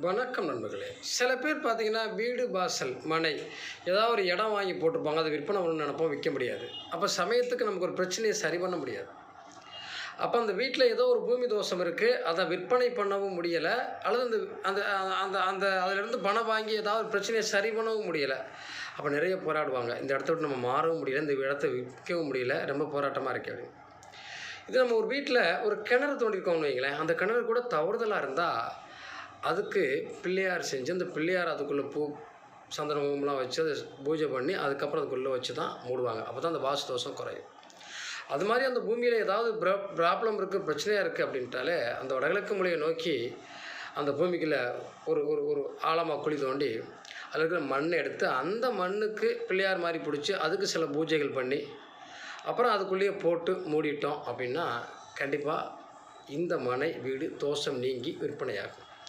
வணக்கம் நண்பர்களே. சில பேர் பார்த்தீங்கன்னா, வீடு, வாசல், மனை ஏதாவது ஒரு இடம் வாங்கி போட்டிருப்பாங்க. அதை விற்பனை பண்ணணும்னு நெனைப்போம், விற்க முடியாது. அப்போ சமயத்துக்கு நமக்கு ஒரு பிரச்சனையை சரி பண்ண முடியாது. அப்போ அந்த வீட்டில் ஏதோ ஒரு பூமி தோஷம் இருக்குது, அதை விற்பனை பண்ணவும் முடியலை, அல்லது அந்த அந்த அந்த அந்த அதிலிருந்து பணம் வாங்கி ஏதாவது ஒரு பிரச்சனையை சரி பண்ணவும் முடியலை. அப்போ நிறைய போராடுவாங்க. இந்த இடத்த விட்டு நம்ம மாறவும் முடியல, இந்த இடத்த விற்கவும் முடியல, ரொம்ப போராட்டமாக இருக்கு அப்படின்னு. இது நம்ம ஒரு வீட்டில் ஒரு கிணறு தோண்டியிருக்கோம்னு வைங்களேன், அந்த கிணறு கூட தவறுதலாக இருந்தால் அதுக்கு பிள்ளையார் செஞ்சு, அந்த பிள்ளையார் அதுக்குள்ளே பூ, சந்தன குங்குமம்லாம் வச்சு அதை பூஜை பண்ணி அதுக்கப்புறம் அதுக்குள்ளே வச்சு தான் மூடுவாங்க. அப்போ தான் அந்த வாஸ்து தோஷம் குறையும். அது மாதிரி அந்த பூமியில் ஏதாவது ப்ராப்ளம் இருக்குது, பிரச்சனையாக இருக்குது அப்படின்ட்டாலே அந்த வடகிழக்கு மூலையை நோக்கி அந்த பூமிக்குள்ளே ஒரு ஒரு ஒரு ஆழமாக குழி தோண்டி அதில் இருக்கிற மண்ணை எடுத்து அந்த மண்ணுக்கு பிள்ளையார் மாதிரி பிடிச்சி அதுக்கு சில பூஜைகள் பண்ணி அப்புறம் அதுக்குள்ளேயே போட்டு மூடிட்டோம் அப்படின்னா கண்டிப்பாக இந்த மனை வீடு தோஷம் நீங்கி விற்பனையாகும்.